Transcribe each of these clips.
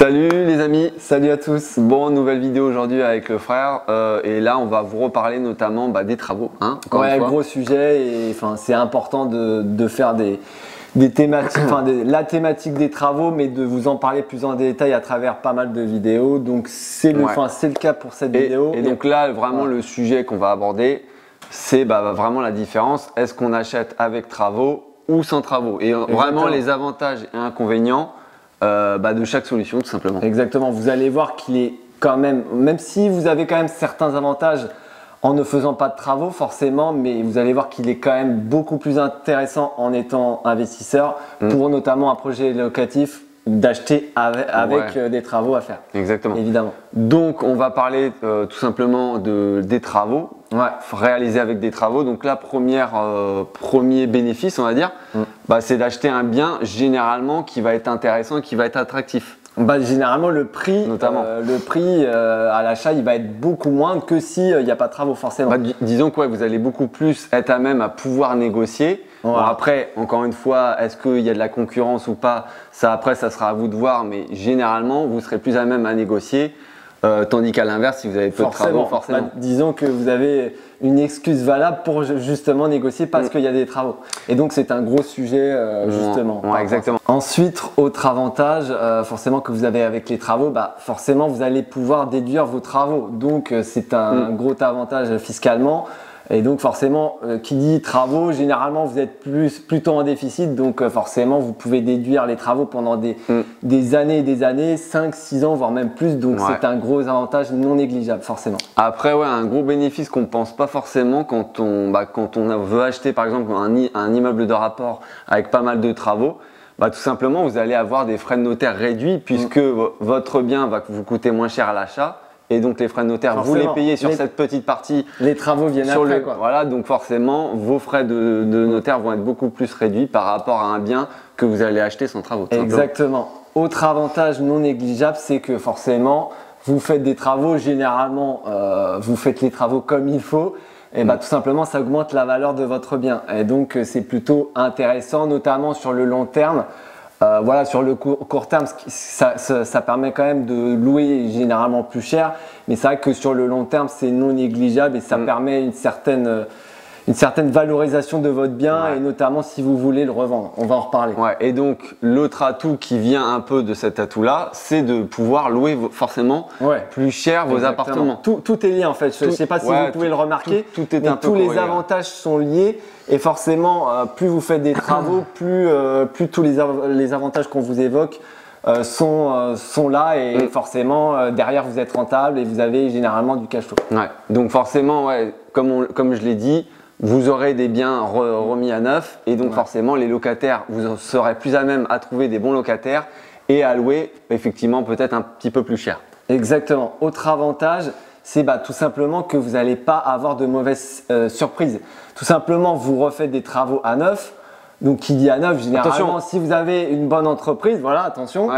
Salut les amis, salut à tous. Bon, nouvelle vidéo aujourd'hui avec le frère et là on va vous reparler notamment des travaux. Encore une fois. Gros sujet et c'est important de faire des thématiques, la thématique des travaux, mais de vous en parler plus en détail à travers pas mal de vidéos. Donc c'est le cas pour cette vidéo. Et donc là vraiment le sujet qu'on va aborder, c'est vraiment la différence. Est-ce qu'on achète avec travaux ou sans travaux? Et vraiment les avantages et inconvénients de chaque solution tout simplement. Exactement, vous allez voir qu'il est quand même si vous avez quand même certains avantages en ne faisant pas de travaux forcément, mais vous allez voir qu'il est quand même beaucoup plus intéressant en étant investisseur pour notamment un projet locatif d'acheter avec des travaux à faire. Exactement. Évidemment. Donc on va parler tout simplement des travaux, réalisés avec des travaux. Donc là, premier bénéfice, on va dire, c'est d'acheter un bien généralement qui va être intéressant et qui va être attractif. Généralement le prix à l'achat il va être beaucoup moindre que s'il n'y a pas de travaux forcément. Disons que vous allez beaucoup plus être à même à pouvoir négocier. Bon, après, encore une fois, est-ce qu'il y a de la concurrence ou pas? Ça sera à vous de voir, mais généralement vous serez plus à même à négocier. Tandis qu'à l'inverse, si vous avez peu de travaux, forcément. Disons que vous avez une excuse valable pour justement négocier parce qu'il y a des travaux. Et donc c'est un gros sujet justement. Exactement. Ensuite, autre avantage forcément que vous avez avec les travaux, forcément vous allez pouvoir déduire vos travaux. Donc c'est un gros avantage fiscalement. Et donc forcément, qui dit travaux, généralement vous êtes plutôt en déficit, donc forcément vous pouvez déduire les travaux pendant des années et des années, 5, 6 ans, voire même plus, donc c'est un gros avantage non négligeable forcément. Après un gros bénéfice qu'on ne pense pas forcément quand on veut acheter par exemple un immeuble de rapport avec pas mal de travaux, tout simplement vous allez avoir des frais de notaire réduits puisque votre bien va vous coûter moins cher à l'achat. Et donc les frais de notaire, vous les payez sur cette petite partie. Les travaux viennent après. Voilà, donc forcément, vos frais de notaire vont être beaucoup plus réduits par rapport à un bien que vous allez acheter sans travaux. Exactement. Autre avantage non négligeable, c'est que forcément, vous faites des travaux, généralement, vous faites les travaux comme il faut. Et tout simplement, ça augmente la valeur de votre bien. Et donc, c'est plutôt intéressant, notamment sur le long terme. Sur le court terme, ça permet quand même de louer généralement plus cher, mais c'est vrai que sur le long terme, c'est non négligeable et ça permet une certaine valorisation de votre bien et notamment si vous voulez le revendre. On va en reparler. Et donc, l'autre atout qui vient un peu de cet atout-là, c'est de pouvoir louer forcément plus cher vos appartements. Tout est lié en fait. Je ne sais pas si vous pouvez le remarquer, mais tous les avantages sont liés. Et forcément, plus vous faites des travaux, plus tous les avantages qu'on vous évoque sont là et forcément derrière vous êtes rentable et vous avez généralement du cash flow. Donc forcément, comme je l'ai dit, vous aurez des biens remis à neuf et donc forcément les locataires, vous serez plus à même à trouver des bons locataires et à louer effectivement peut-être un petit peu plus cher. Exactement. Autre avantage, c'est tout simplement que vous n'allez pas avoir de mauvaises surprises. Tout simplement, vous refaites des travaux à neuf. Donc, qui dit à neuf, généralement, si vous avez une bonne entreprise, attention,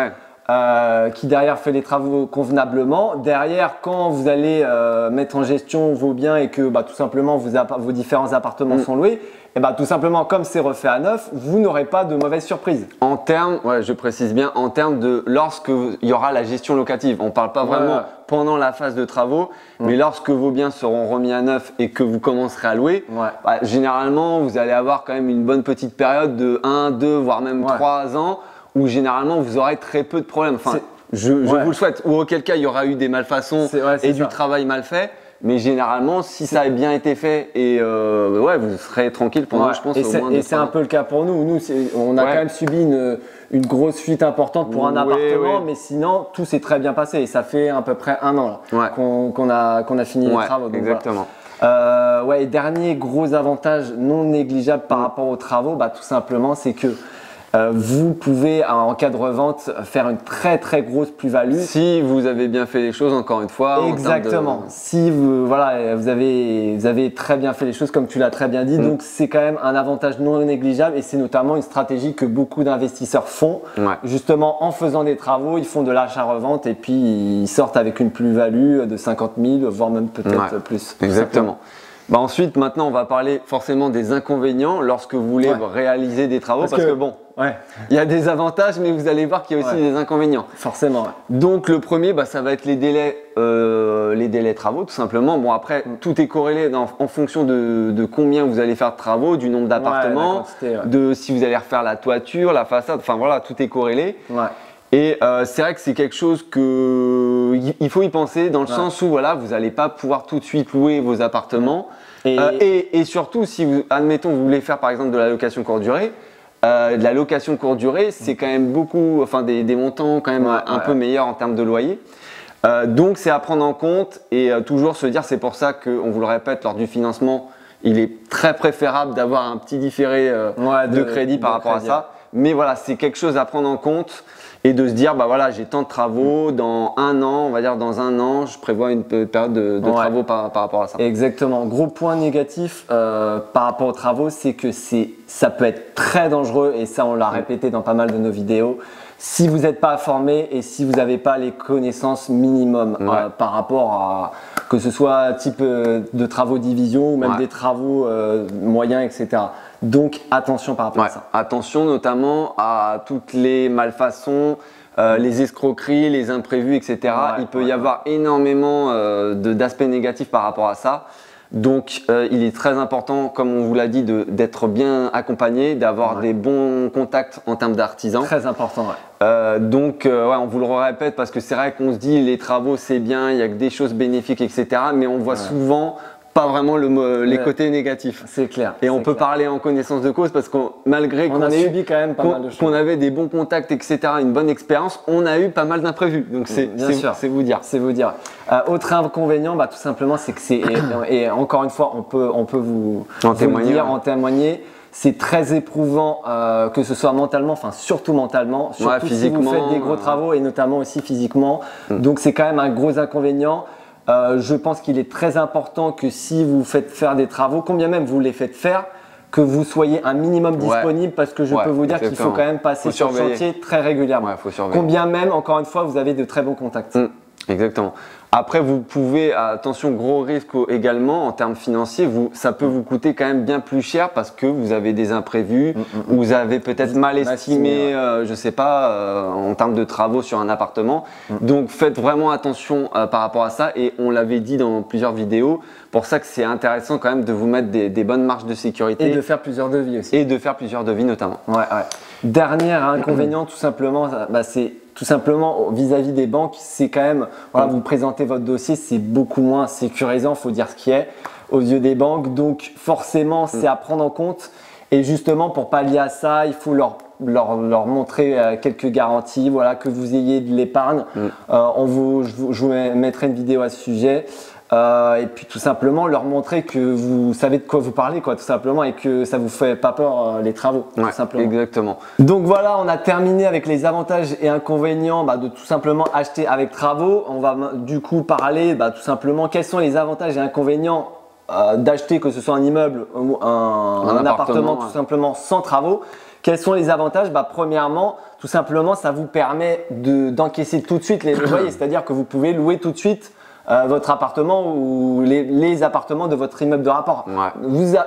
qui derrière fait les travaux convenablement. Derrière, quand vous allez mettre en gestion vos biens et que tout simplement vos différents appartements sont loués, et tout simplement, comme c'est refait à neuf, vous n'aurez pas de mauvaises surprises. En termes, je précise bien, en termes de lorsque il y aura la gestion locative. On ne parle pas vraiment pendant la phase de travaux, mais lorsque vos biens seront remis à neuf et que vous commencerez à louer, généralement, vous allez avoir quand même une bonne petite période de 1, 2, voire même 3 ans où généralement vous aurez très peu de problèmes. Enfin, je vous le souhaite. Ou auquel cas, il y aura eu des malfaçons et du travail mal fait. Mais généralement, si ça a bien été fait et vous serez tranquille pendant, je pense, au moins 2 ans. Et c'est un peu le cas pour nous. Nous, on a quand même subi une grosse fuite importante pour un appartement, mais sinon, tout s'est très bien passé. Et ça fait à peu près 1 an qu'on a fini les travaux. Donc, exactement. Et dernier gros avantage non négligeable par rapport aux travaux, tout simplement, c'est que vous pouvez, en cas de revente, faire une très très grosse plus-value. Si vous avez bien fait les choses, encore une fois. Exactement. Si vous avez très bien fait les choses, comme tu l'as très bien dit. Donc, c'est quand même un avantage non négligeable et c'est notamment une stratégie que beaucoup d'investisseurs font. Justement, en faisant des travaux, ils font de l'achat-revente et puis ils sortent avec une plus-value de 50 000, voire même peut-être plus. Exactement. Ensuite, maintenant, on va parler forcément des inconvénients lorsque vous voulez réaliser des travaux. Parce que bon, il y a des avantages, mais vous allez voir qu'il y a aussi des inconvénients. Forcément. Donc, le premier, ça va être les délais travaux, tout simplement. Bon, après, tout est corrélé en fonction de combien vous allez faire de travaux, du nombre d'appartements, de si vous allez refaire la toiture, la façade. Enfin, voilà, tout est corrélé. Et c'est vrai que c'est quelque chose il faut y penser dans le sens où voilà, vous n'allez pas pouvoir tout de suite louer vos appartements. Et surtout, si vous, admettons, vous voulez faire par exemple de la location courte durée, de la location courte durée, c'est quand même beaucoup, enfin des montants quand même un peu meilleurs en termes de loyer. Donc c'est à prendre en compte et toujours se dire, c'est pour ça qu'on vous le répète, lors du financement, il est très préférable d'avoir un petit différé de crédit par rapport à ça. Mais voilà, c'est quelque chose à prendre en compte et de se dire, voilà, j'ai tant de travaux, dans un an, on va dire dans un an, je prévois une période de travaux par rapport à ça. Exactement. Gros point négatif par rapport aux travaux, c'est que ça peut être très dangereux et ça, on l'a répété dans pas mal de nos vidéos. Si vous n'êtes pas formé et si vous n'avez pas les connaissances minimum par rapport à que ce soit type de travaux division ou même des travaux moyens, etc. Donc attention par rapport à ça. Attention notamment à toutes les malfaçons, les escroqueries, les imprévus, etc. Il peut y avoir énormément d'aspects négatifs par rapport à ça. Donc il est très important, comme on vous l'a dit, d'être bien accompagné, d'avoir des bons contacts en termes d'artisans. Très important, Donc on vous le répète parce que c'est vrai qu'on se dit les travaux c'est bien, il y a que des choses bénéfiques, etc. Mais on voit souvent pas vraiment les côtés négatifs. C'est clair. Et on peut parler en connaissance de cause parce que malgré qu'on avait des bons contacts, etc., une bonne expérience, on a eu pas mal d'imprévus. Donc c'est vous dire. C'est vous dire. Autre inconvénient, tout simplement, c'est que et encore une fois, on peut vous dire, en témoigner. C'est très éprouvant, que ce soit mentalement, enfin surtout mentalement, surtout si vous faites des gros travaux et notamment aussi physiquement. Donc c'est quand même un gros inconvénient. Je pense qu'il est très important que si vous faites faire des travaux, combien même vous les faites faire, que vous soyez un minimum disponible parce que je peux vous dire qu'il faut quand même passer sur le chantier très régulièrement. Combien même, encore une fois, vous avez de très bons contacts. Exactement. Après, vous pouvez, attention, gros risque également en termes financiers, ça peut vous coûter quand même bien plus cher parce que vous avez des imprévus, vous avez peut-être mal estimé, je sais pas, en termes de travaux sur un appartement. Donc faites vraiment attention par rapport à ça et on l'avait dit dans plusieurs vidéos. Pour ça que c'est intéressant quand même de vous mettre des bonnes marges de sécurité. Et de faire plusieurs devis aussi. Et de faire plusieurs devis notamment. Dernier inconvénient tout simplement, c'est tout simplement vis-à-vis des banques, c'est quand même, vous présentez votre dossier, c'est beaucoup moins sécurisant, il faut dire ce qui est, aux yeux des banques. Donc forcément, c'est à prendre en compte. Et justement, pour pallier à ça, il faut leur montrer quelques garanties, que vous ayez de l'épargne. Je vous mettrai une vidéo à ce sujet. Et puis tout simplement leur montrer que vous savez de quoi vous parlez, tout simplement, et que ça vous fait pas peur les travaux, tout simplement. Exactement. Donc voilà, on a terminé avec les avantages et inconvénients de tout simplement acheter avec travaux. On va du coup parler tout simplement quels sont les avantages et inconvénients d'acheter, que ce soit un immeuble ou un appartement tout simplement sans travaux. Quels sont les avantages? Premièrement, tout simplement, ça vous permet d'encaisser tout de suite les loyers, c'est-à-dire que vous pouvez louer tout de suite votre appartement ou les appartements de votre immeuble de rapport.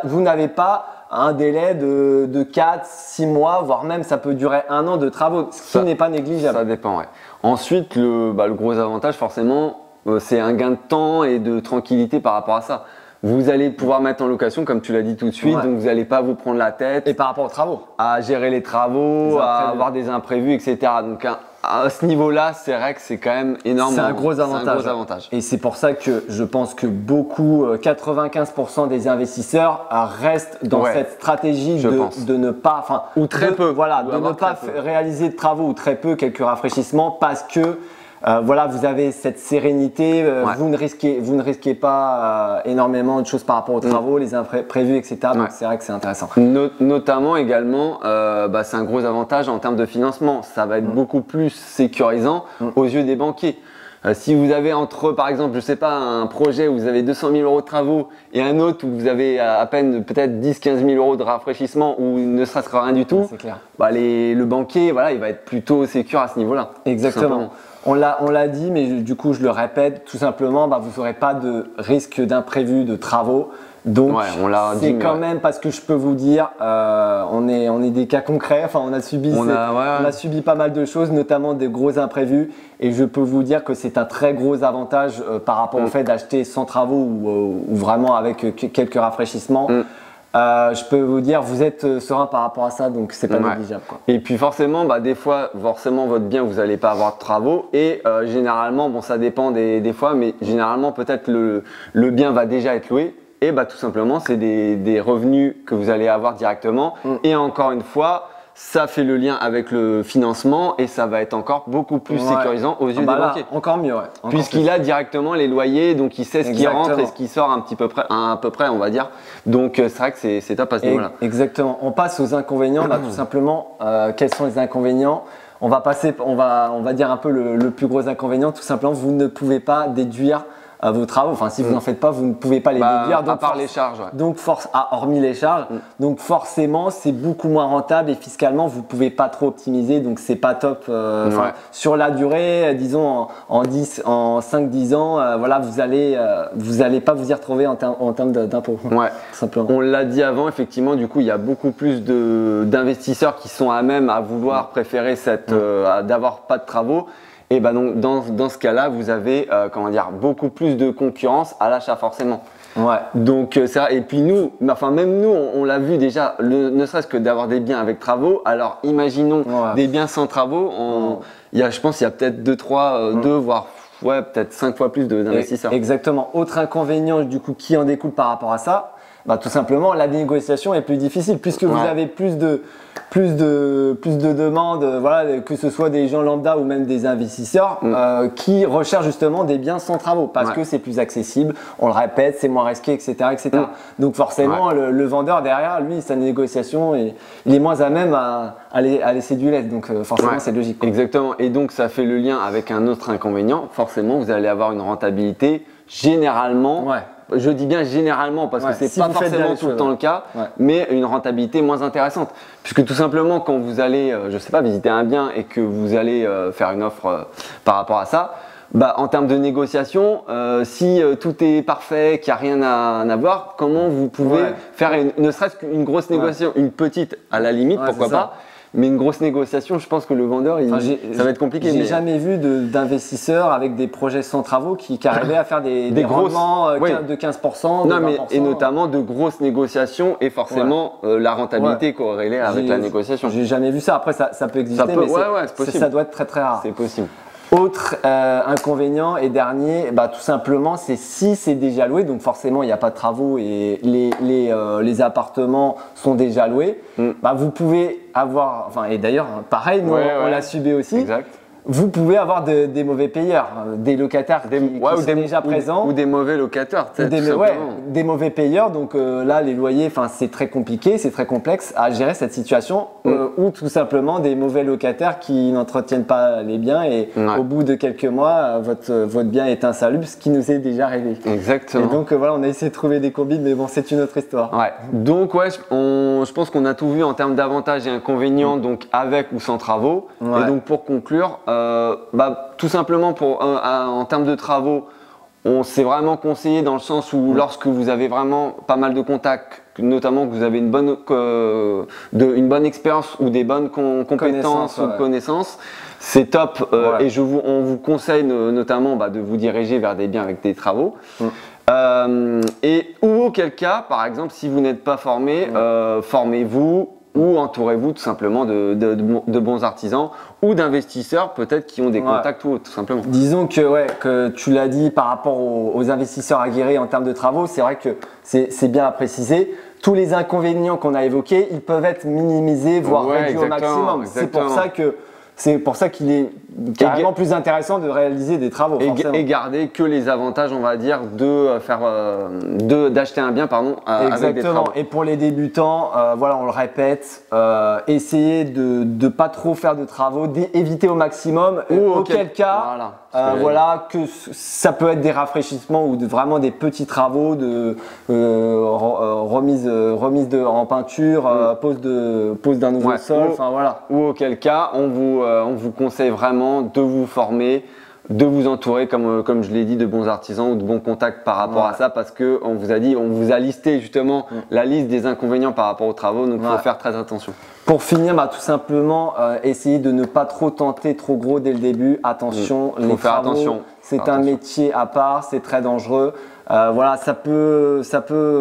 Vous n'avez pas un délai de 4-6 mois, voire même ça peut durer 1 an de travaux, ce qui n'est pas négligeable. Ça dépend, Ensuite, le gros avantage forcément, c'est un gain de temps et de tranquillité par rapport à ça. Vous allez pouvoir mettre en location, comme tu l'as dit tout de suite, donc vous n'allez pas vous prendre la tête. Et par rapport aux travaux, à gérer les travaux, à avoir des imprévus, etc. Donc à ce niveau-là, c'est vrai que c'est quand même énorme. C'est un gros avantage. Et c'est pour ça que je pense que 95% des investisseurs restent dans cette stratégie de ne pas, ou très peu, de ne pas réaliser de travaux ou très peu, quelques rafraîchissements, parce que vous avez cette sérénité, vous ne risquez pas énormément de choses par rapport aux travaux, les imprévus, etc. Donc c'est vrai que c'est intéressant. Notamment également, c'est un gros avantage en termes de financement. Ça va être beaucoup plus sécurisant aux yeux des banquiers. Si vous avez par exemple, je sais pas, un projet où vous avez 200 000 euros de travaux et un autre où vous avez à peine peut-être 10-15 000 euros de rafraîchissement ou ne serait-ce rien du tout, le banquier, il va être plutôt sécure à ce niveau-là. Exactement. On l'a dit, mais du coup je le répète, tout simplement, vous n'aurez pas de risque d'imprévu de travaux. Donc on l'a dit, c'est quand même parce que je peux vous dire, on est des cas concrets. Enfin, on a subi pas mal de choses, notamment des gros imprévus. Et je peux vous dire que c'est un très gros avantage par rapport au fait d'acheter sans travaux ou vraiment avec quelques rafraîchissements. Je peux vous dire, vous êtes serein par rapport à ça, donc c'est pas négligeable, quoi. Et puis forcément, des fois, votre bien, vous n'allez pas avoir de travaux. Et généralement, bon, ça dépend des fois, mais généralement, peut-être le bien va déjà être loué. Et tout simplement, c'est des revenus que vous allez avoir directement. Et encore une fois, ça fait le lien avec le financement et ça va être encore beaucoup plus sécurisant aux yeux des banquiers. Encore mieux, Puisqu'il a directement les loyers, donc il sait ce qui rentre et ce qui sort à peu près, on va dire. Donc c'est vrai que c'est top à ce niveau-là. Exactement. On passe aux inconvénients. Tout simplement, quels sont les inconvénients? On va dire un peu le plus gros inconvénient. Tout simplement, vous ne pouvez pas déduire vos travaux. Enfin, si vous n'en faites pas, vous ne pouvez pas les déduire. À part les charges. Donc, hormis les charges. Donc, forcément, c'est beaucoup moins rentable et fiscalement, vous ne pouvez pas trop optimiser. Donc, c'est pas top. Sur la durée, disons en 5-10 ans, vous allez pas vous y retrouver en termes d'impôts. Simplement. On l'a dit avant, effectivement, du coup, il y a beaucoup plus d'investisseurs qui sont à même à vouloir préférer d'avoir pas de travaux. Et donc dans ce cas-là, vous avez beaucoup plus de concurrence à l'achat forcément. Donc c'est vrai. Et puis nous, même nous, on l'a vu déjà, ne serait-ce que d'avoir des biens avec travaux. Alors imaginons des biens sans travaux. Je pense qu'il y a peut-être 2, voire peut-être 5 fois plus d'investisseurs. Exactement. Autre inconvénient du coup qui en découle par rapport à ça, tout simplement la négociation est plus difficile puisque vous avez plus de demandes, que ce soit des gens lambda ou même des investisseurs qui recherchent justement des biens sans travaux parce que c'est plus accessible, on le répète, c'est moins risqué, etc. Donc forcément, le vendeur derrière, lui, sa négociation, il est moins à même à laisser du lait. Donc forcément, c'est logique, quoi. Exactement. Et donc, ça fait le lien avec un autre inconvénient. Forcément, vous allez avoir une rentabilité généralement. Je dis bien généralement parce que c'est pas forcément tout le temps le cas, mais une rentabilité moins intéressante. Puisque tout simplement, quand vous allez, visiter un bien et que vous allez faire une offre par rapport à ça, en termes de négociation, si tout est parfait, qu'il n'y a rien à voir, comment vous pouvez faire ne serait-ce qu'une grosse négociation, une petite à la limite, pourquoi pas. Mais une grosse négociation, je pense que le vendeur, ça va être compliqué. J'ai jamais vu d'investisseurs avec des projets sans travaux qui arrivaient à faire des rendements de 15%, de 20%. Et notamment de grosses négociations et forcément la rentabilité corrélée avec la négociation. J'ai jamais vu ça. Après, ça peut exister, mais ça doit être très très rare. C'est possible. Autre inconvénient et dernier, tout simplement, c'est si c'est déjà loué, donc forcément il n'y a pas de travaux et les appartements sont déjà loués, vous pouvez avoir, et d'ailleurs pareil, nous on l'a subi aussi. Exact. Vous pouvez avoir des mauvais payeurs, des locataires qui sont déjà présents. Ou des mauvais locataires, des mauvais payeurs. Donc là, les loyers, c'est très compliqué, c'est très complexe à gérer cette situation. Ou tout simplement des mauvais locataires qui n'entretiennent pas les biens et au bout de quelques mois, votre bien est insalubre, ce qui nous est déjà arrivé. Exactement. Et donc on a essayé de trouver des combines, mais bon, c'est une autre histoire. Donc je pense qu'on a tout vu en termes d'avantages et inconvénients, donc avec ou sans travaux. Et donc pour conclure, tout simplement en termes de travaux, c'est vraiment conseillé dans le sens où lorsque vous avez vraiment pas mal de contacts, notamment que vous avez une bonne expérience ou des bonnes compétences ou connaissances, c'est top. Et on vous conseille notamment de vous diriger vers des biens avec des travaux. Ou auquel cas, par exemple, si vous n'êtes pas formé, formez-vous. Ou entourez-vous tout simplement de bons artisans ou d'investisseurs peut-être qui ont des contacts tout simplement. Disons que tu l'as dit par rapport aux investisseurs aguerris en termes de travaux, c'est vrai que c'est bien à préciser. Tous les inconvénients qu'on a évoqués, ils peuvent être minimisés, voire réduits au maximum. C'est pour ça qu'il est carrément plus intéressant de réaliser des travaux. Et garder que les avantages, on va dire, d'acheter un bien avec des travaux. Et pour les débutants, on le répète, essayez de ne pas trop faire de travaux, d'éviter au maximum. Auquel cas, que ça peut être des rafraîchissements ou vraiment des petits travaux de remise en peinture, pose d'un nouveau sol. Ou auquel cas, on vous conseille vraiment de vous former de vous entourer, comme je l'ai dit, de bons artisans ou de bons contacts par rapport à ça, parce qu'on vous a dit, on vous a listé justement la liste des inconvénients par rapport aux travaux, donc il faut faire très attention. Pour finir, tout simplement, essayez de ne pas trop tenter trop gros dès le début. Attention, les travaux, c'est un métier à part, c'est très dangereux. Voilà, ça peut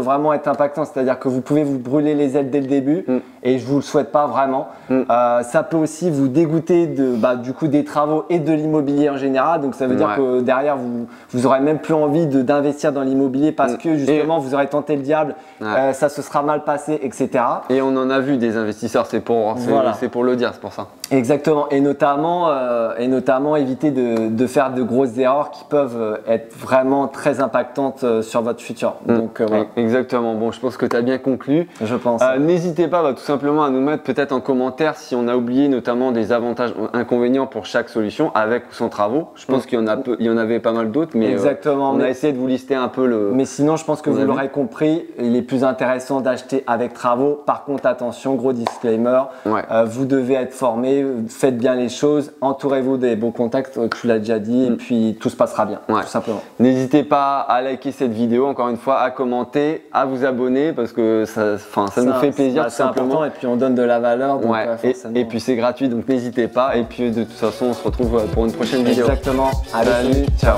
vraiment être impactant, c'est-à-dire que vous pouvez vous brûler les ailes dès le début et je vous le souhaite pas vraiment. Ça peut aussi vous dégoûter du coup des travaux et de l'immobilier en général, donc ça veut dire que derrière vous aurez même plus envie d'investir dans l'immobilier parce que justement vous aurez tenté le diable, ça se sera mal passé, etc. Et on en a vu des investisseurs, c'est pour le dire, c'est pour ça. Exactement, et notamment éviter de faire de grosses erreurs qui peuvent être vraiment très impactantes sur votre futur. Donc, voilà. Exactement, bon je pense que tu as bien conclu. Je pense. N'hésitez pas tout simplement à nous mettre peut-être en commentaire si on a oublié notamment des avantages, inconvénients pour chaque solution avec ou sans travaux. Je pense qu'il y en avait pas mal d'autres, mais exactement, on a essayé de vous lister un peu le… Mais sinon je pense que vous l'aurez compris, il est plus intéressant d'acheter avec travaux. Par contre attention, gros disclaimer, vous devez être formé, faites bien les choses, entourez-vous des bons contacts, tu l'as déjà dit, et puis tout se passera bien, tout simplement. N'hésitez pas à liker cette vidéo, encore une fois, à commenter, à vous abonner parce que ça nous fait plaisir tout simplement. Important, et puis on donne de la valeur. Donc, et puis c'est gratuit, donc n'hésitez pas. Et puis de toute façon, on se retrouve pour une prochaine vidéo. Exactement. Allez, salut, ciao.